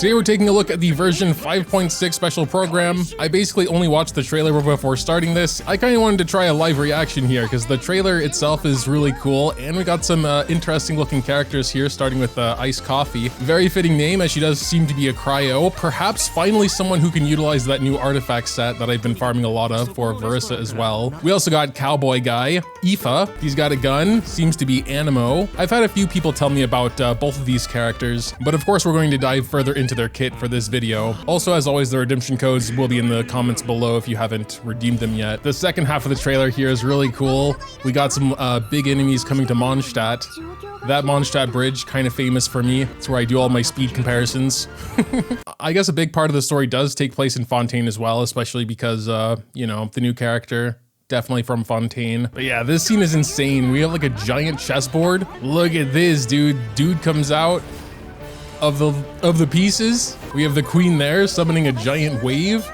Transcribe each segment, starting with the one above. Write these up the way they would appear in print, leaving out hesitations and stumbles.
Today we're taking a look at the version 5.6 special program. I basically only watched the trailer before starting this. I kind of wanted to try a live reaction here because the trailer itself is really cool, and we got some interesting looking characters here, starting with Iced Coffee. Very fitting name, as she does seem to be a cryo. Perhaps finally someone who can utilize that new artifact set that I've been farming a lot of for Versa as well. We also got Cowboy Guy, Aoife. He's got a gun, seems to be Animo. I've had a few people tell me about both of these characters, but of course we're going to dive further into their kit for this video. Also, as always, the redemption codes will be in the comments below if you haven't redeemed them yet. The second half of the trailer here is really cool. We got some big enemies coming to Mondstadt. That Mondstadt bridge, kind of famous for me. It's where I do all my speed comparisons. I guess a big part of the story does take place in Fontaine as well, especially because, you know, the new character, definitely from Fontaine. But yeah, this scene is insane. We have like a giant chessboard. Look at this, dude. Dude comes out of the pieces. We have the queen there summoning a giant wave.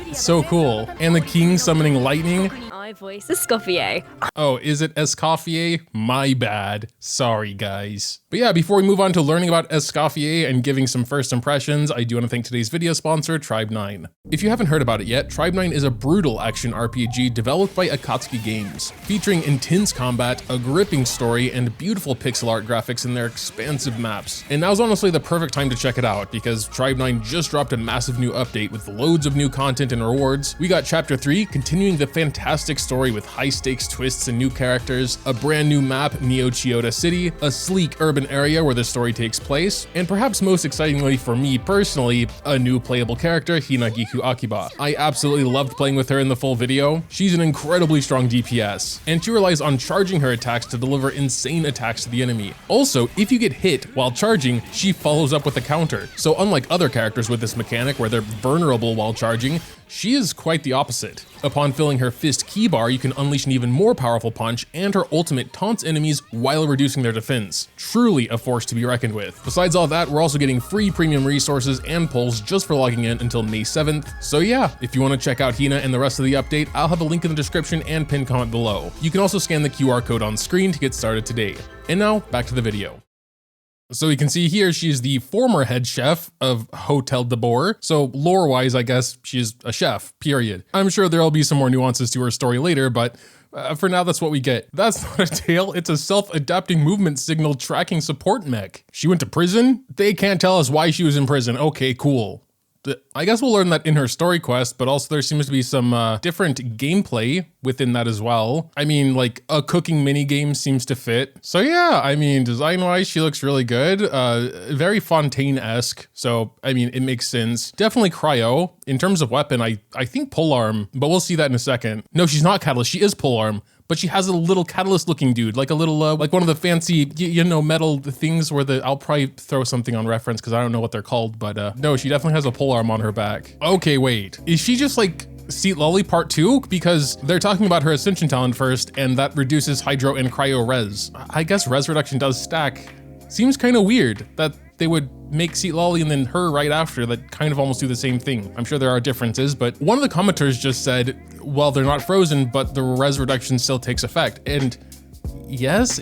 It's so cool. And the king summoning lightning. I voice Escoffier. Oh, is it Escoffier? My bad. Sorry, guys. But yeah, before we move on to learning about Escoffier and giving some first impressions, I do want to thank today's video sponsor, Tribe9. If you haven't heard about it yet, Tribe9 is a brutal action RPG developed by Akatsuki Games, featuring intense combat, a gripping story, and beautiful pixel art graphics in their expansive maps. And now's honestly the perfect time to check it out, because Tribe9 just dropped a massive new update with loads of new content and rewards. We got Chapter 3, continuing the fantastic story with high-stakes twists and new characters, a brand new map, Neo Chiyoda City, a sleek urban area where the story takes place, and perhaps most excitingly for me personally, a new playable character, Hinagiku Akiba. I absolutely loved playing with her in the full video. She's an incredibly strong DPS, and she relies on charging her attacks to deliver insane attacks to the enemy. Also, if you get hit while charging, she follows up with a counter. So unlike other characters with this mechanic where they're vulnerable while charging, she is quite the opposite. Upon filling her fist key bar, you can unleash an even more powerful punch, and her ultimate taunts enemies while reducing their defense. Truly a force to be reckoned with. Besides all that, we're also getting free premium resources and pulls just for logging in until May 7th. So yeah, if you want to check out Hina and the rest of the update, I'll have a link in the description and pinned comment below. You can also scan the QR code on screen to get started today. And now, back to the video. So you can see here, she's the former head chef of Hotel de Boer. So lore-wise, I guess she's a chef, period. I'm sure there'll be some more nuances to her story later, but for now, that's what we get. That's not a tail, it's a self-adapting movement signal tracking support mech. She went to prison? They can't tell us why she was in prison. Okay, cool. I guess we'll learn that in her story quest, but also there seems to be some different gameplay within that as well. I mean, like a cooking mini game seems to fit. So yeah, I mean, design-wise, she looks really good. Very Fontaine-esque. So, I mean, it makes sense. Definitely cryo. In terms of weapon, I think polearm, but we'll see that in a second. No, she's not catalyst. She is polearm. But she has a little catalyst-looking dude, like a little, like one of the fancy, you know, metal things where I'll probably throw something on reference because I don't know what they're called, but no, she definitely has a polearm on her back. Okay, wait, is she just like Seat Lolly Part 2? Because they're talking about her Ascension talent first, and that reduces Hydro and Cryo Res. I guess Res reduction does stack. Seems kind of weird that they would make Seat Lolly and then her right after that kind of almost do the same thing. I'm sure there are differences, but one of the commenters just said, well, they're not frozen, but the res reduction still takes effect. And yes,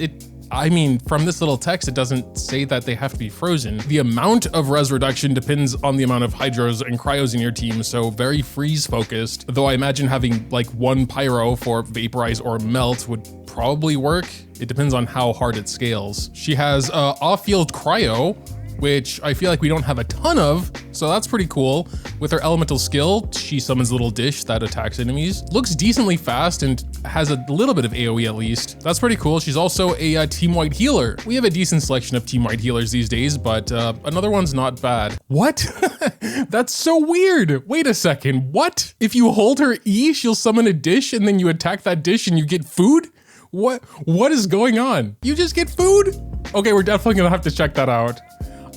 I mean, from this little text, it doesn't say that they have to be frozen. The amount of res reduction depends on the amount of hydros and cryos in your team, so very freeze focused. Though I imagine having like one pyro for vaporize or melt would probably work. It depends on how hard it scales. She has off-field cryo, which I feel like we don't have a ton of, so that's pretty cool. With her elemental skill, she summons a little dish that attacks enemies. Looks decently fast and has a little bit of AoE at least. That's pretty cool. She's also a team-wide healer. We have a decent selection of team-wide healers these days, but another one's not bad. What? That's so weird. Wait a second, what? If you hold her E, she'll summon a dish and then you attack that dish and you get food? What is going on? You just get food? Okay, we're definitely gonna have to check that out.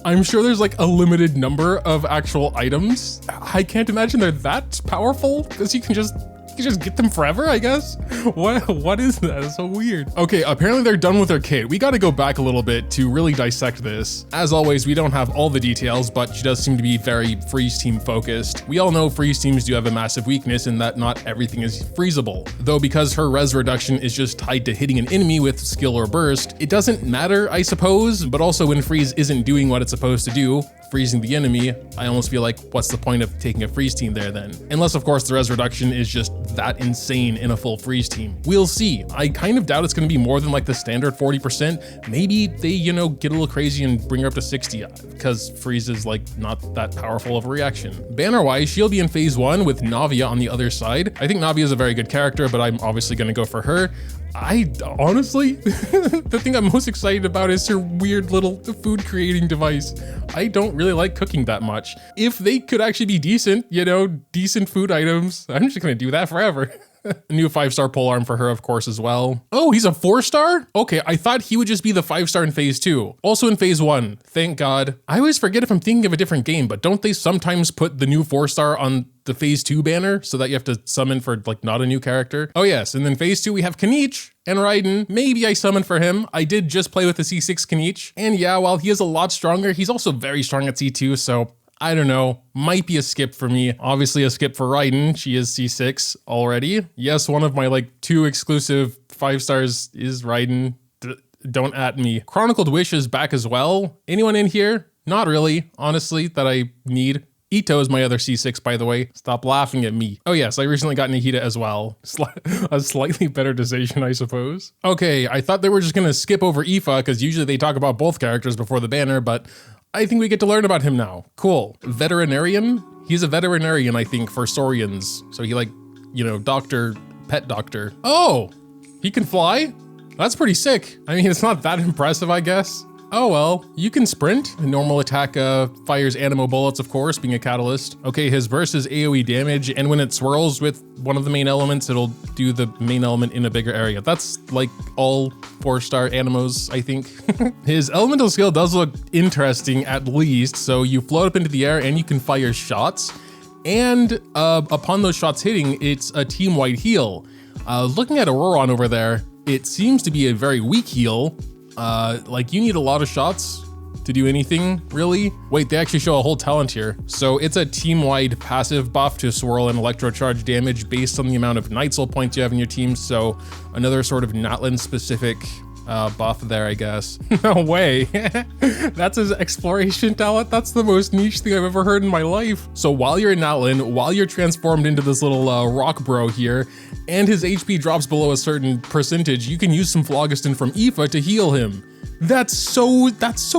I'm sure there's like a limited number of actual items. I can't imagine they're that powerful because you can just You can just get them forever, I guess? What is that? It's so weird. Okay, apparently they're done with their kit. We gotta go back a little bit to really dissect this. As always, we don't have all the details, but she does seem to be very freeze team focused. We all know freeze teams do have a massive weakness in that not everything is freezable. Though because her res reduction is just tied to hitting an enemy with skill or burst, it doesn't matter, I suppose, but also when freeze isn't doing what it's supposed to do, freezing the enemy, I almost feel like what's the point of taking a freeze team there then? Unless of course the res reduction is just that insane in a full freeze team. We'll see. I kind of doubt it's going to be more than like the standard 40%. Maybe they, you know, get a little crazy and bring her up to 60 because freeze is like not that powerful of a reaction. Banner wise, she'll be in phase 1 with Navia on the other side. I think Navia is a very good character, but I'm obviously going to go for her. I honestly, the thing I'm most excited about is her weird little food creating device. I don't really like cooking that much. If they could actually be decent, you know, decent food items, I'm just gonna do that forever. A new 5-star polearm for her, of course, as well. Oh, he's a 4-star? Okay, I thought he would just be the 5-star in phase 2. Also in phase 1, thank God. I always forget if I'm thinking of a different game, but don't they sometimes put the new 4-star on the phase 2 banner so that you have to summon for like not a new character? Oh yes, and then phase 2 we have Kanich and Raiden. Maybe I summoned for him. I did just play with the C6 Kanich. And yeah, while he is a lot stronger, he's also very strong at C2, so I don't know, might be a skip for me. Obviously a skip for Raiden, she is C6 already. Yes, one of my like 2 exclusive 5-stars is Raiden. Don't at me. Chronicled Wish is back as well. Anyone in here? Not really, honestly, that I need. Ito is my other C6, by the way. Stop laughing at me. Oh yes, I recently got Nahida as well. A slightly better decision, I suppose. Okay, I thought they were just gonna skip over Aoife, because usually they talk about both characters before the banner, but I think we get to learn about him now. Cool. Veterinarian? He's a veterinarian, I think, for Saurians. So he like, you know, pet doctor. Oh, he can fly? That's pretty sick. I mean, it's not that impressive, I guess. Oh well, you can sprint. A normal attack fires animo bullets, of course, being a catalyst. Okay, his burst is AoE damage, and when it swirls with one of the main elements, it'll do the main element in a bigger area. That's like all 4-star animos, I think. His elemental skill does look interesting at least. So you float up into the air and you can fire shots. And upon those shots hitting, it's a team-wide heal. Looking at Auroron over there, it seems to be a very weak heal. Like you need a lot of shots to do anything, really. Wait, they actually show a whole talent here. So it's a team-wide passive buff to swirl and electrocharge damage based on the amount of Night Soul points you have in your team. So another sort of Natlan specific buff there, I guess. No way. That's his exploration talent. That's the most niche thing I've ever heard in my life. So while you're in Natlan, while you're transformed into this little rock bro here, and his HP drops below a certain percentage, you can use some Phlogiston from Aoife to heal him. That's so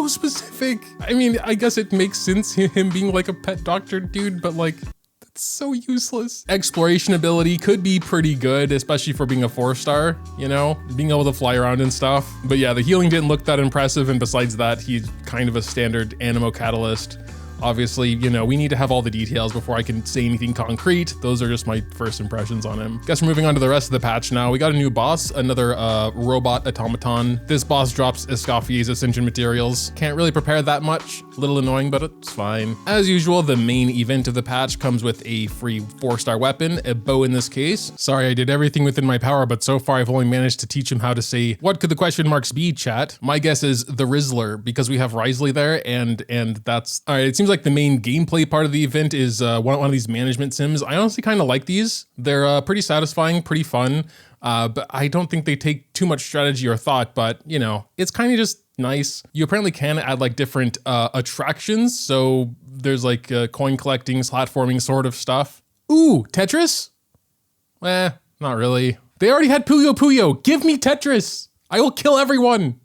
specific. I mean, I guess it makes sense him being like a pet doctor dude, but like, that's so useless. Exploration ability could be pretty good, especially for being a 4-star, you know, being able to fly around and stuff. But yeah, the healing didn't look that impressive, and besides that, he's kind of a standard animo catalyst. Obviously, you know, we need to have all the details before I can say anything concrete. Those are just my first impressions on him. Guess we're moving on to the rest of the patch now. We got a new boss, another robot automaton. This boss drops Escoffier's ascension materials. Can't really prepare that much. A little annoying, but it's fine. As usual, the main event of the patch comes with a free 4-star weapon, a bow in this case. Sorry, I did everything within my power, but so far I've only managed to teach him how to say, what could the question marks be, chat? My guess is the Rizzler, because we have Risley there, and that's, all right, it seems like the main gameplay part of the event is one of these management sims. I honestly kind of like these. They're pretty satisfying, pretty fun, but I don't think they take too much strategy or thought, but you know, it's kind of just nice. You apparently can add like different attractions. So there's like coin collecting, platforming sort of stuff. Ooh, Tetris? Not really. They already had Puyo Puyo. Give me Tetris. I will kill everyone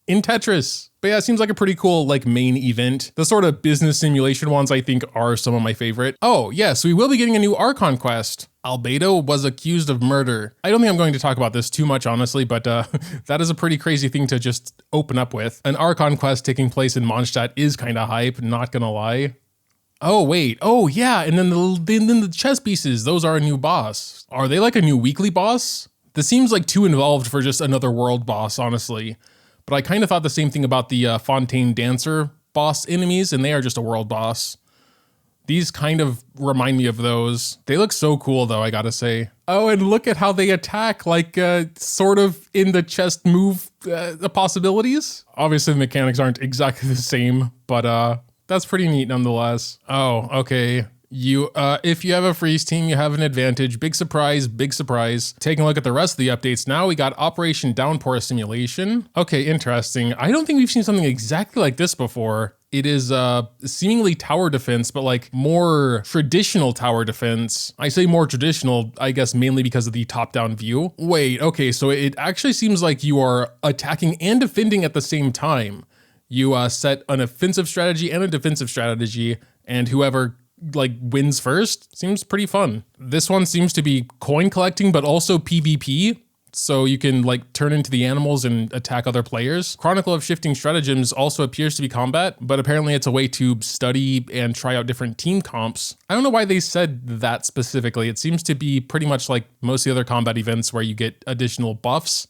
in Tetris. But yeah, it seems like a pretty cool like main event. The sort of business simulation ones I think are some of my favorite. Oh yes, we will be getting a new Archon quest. Albedo was accused of murder. I don't think I'm going to talk about this too much, honestly, but that is a pretty crazy thing to just open up with. An Archon quest taking place in Mondstadt is kind of hype, not gonna lie. Oh wait, oh yeah, and then the chess pieces, those are a new boss. Are they like a new weekly boss? This seems like too involved for just another world boss, honestly. But I kind of thought the same thing about the Fontaine Dancer boss enemies, and they are just a world boss. These kind of remind me of those. They look so cool though, I gotta say. Oh, and look at how they attack, like sort of in the chest move the possibilities. Obviously the mechanics aren't exactly the same, but that's pretty neat nonetheless. Oh, okay. If you have a freeze team, you have an advantage. Big surprise, big surprise. Taking a look at the rest of the updates now, we got Operation Downpour Simulation. Okay, interesting. I don't think we've seen something exactly like this before. It is seemingly tower defense, but like more traditional tower defense. I say more traditional, I guess mainly because of the top-down view. Wait, okay, so it actually seems like you are attacking and defending at the same time. You set an offensive strategy and a defensive strategy, and whoever like wins first seems pretty fun. This one seems to be coin collecting, but also PvP. So you can like turn into the animals and attack other players. Chronicle of Shifting Stratagems also appears to be combat, but apparently it's a way to study and try out different team comps. I don't know why they said that specifically. It seems to be pretty much like most of the other combat events where you get additional buffs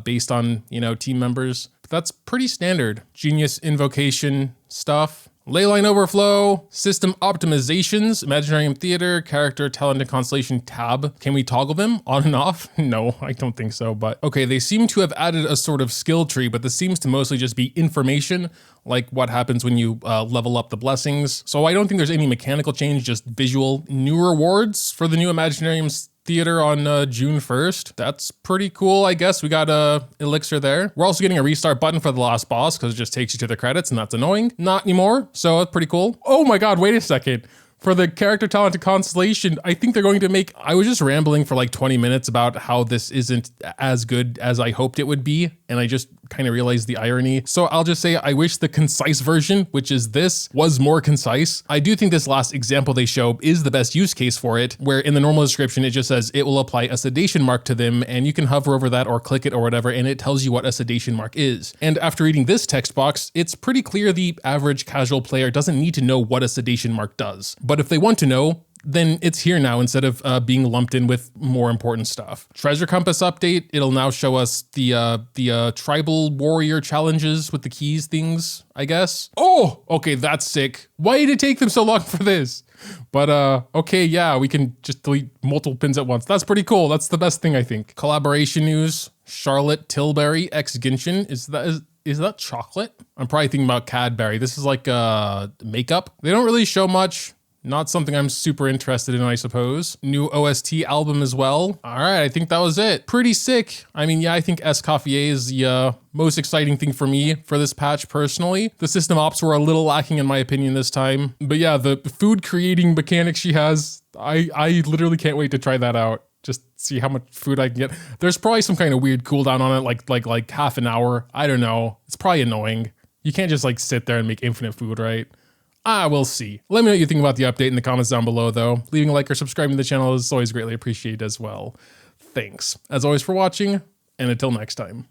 based on, you know, team members. But that's pretty standard. Genius invocation stuff. Leyline Overflow, System Optimizations, Imaginarium Theater, Character, Talent, and Constellation tab. Can we toggle them on and off? No, I don't think so, but okay, they seem to have added a sort of skill tree, but this seems to mostly just be information, like what happens when you level up the blessings. So I don't think there's any mechanical change, just visual. New rewards for the new Imaginarium Theater on June 1st. That's pretty cool, I guess. We got a elixir there. We're also getting a restart button for the last boss because it just takes you to the credits and that's annoying. Not anymore, so that's pretty cool. Oh my god, wait a second. For the character, talent, and constellation, I think they're going to make... I was just rambling for like 20 minutes about how this isn't as good as I hoped it would be, and I just kind of realized the irony. So I'll just say I wish the concise version, which is this, was more concise. I do think this last example they show is the best use case for it, where in the normal description it just says it will apply a sedation mark to them, and you can hover over that or click it or whatever, and it tells you what a sedation mark is. And after reading this text box, it's pretty clear the average casual player doesn't need to know what a sedation mark does. But if they want to know, then it's here now instead of being lumped in with more important stuff. Treasure Compass update, it'll now show us the tribal warrior challenges with the keys things, I guess. Oh, okay, that's sick. Why did it take them so long for this? But okay, yeah, we can just delete multiple pins at once. That's pretty cool. That's the best thing, I think. Collaboration news, Charlotte Tilbury x Genshin. Is that chocolate? I'm probably thinking about Cadbury. This is like makeup. They don't really show much. Not something I'm super interested in, I suppose. New OST album as well. All right, I think that was it. Pretty sick. I mean, yeah, I think Escoffier is the most exciting thing for me for this patch personally. The system ops were a little lacking in my opinion this time. But yeah, the food creating mechanic she has, I literally can't wait to try that out. Just see how much food I can get. There's probably some kind of weird cooldown on it, like half an hour. I don't know. It's probably annoying. You can't just like sit there and make infinite food, right? We'll see. Let me know what you think about the update in the comments down below though. Leaving a like or subscribing to the channel is always greatly appreciated as well. Thanks, as always, for watching, and until next time.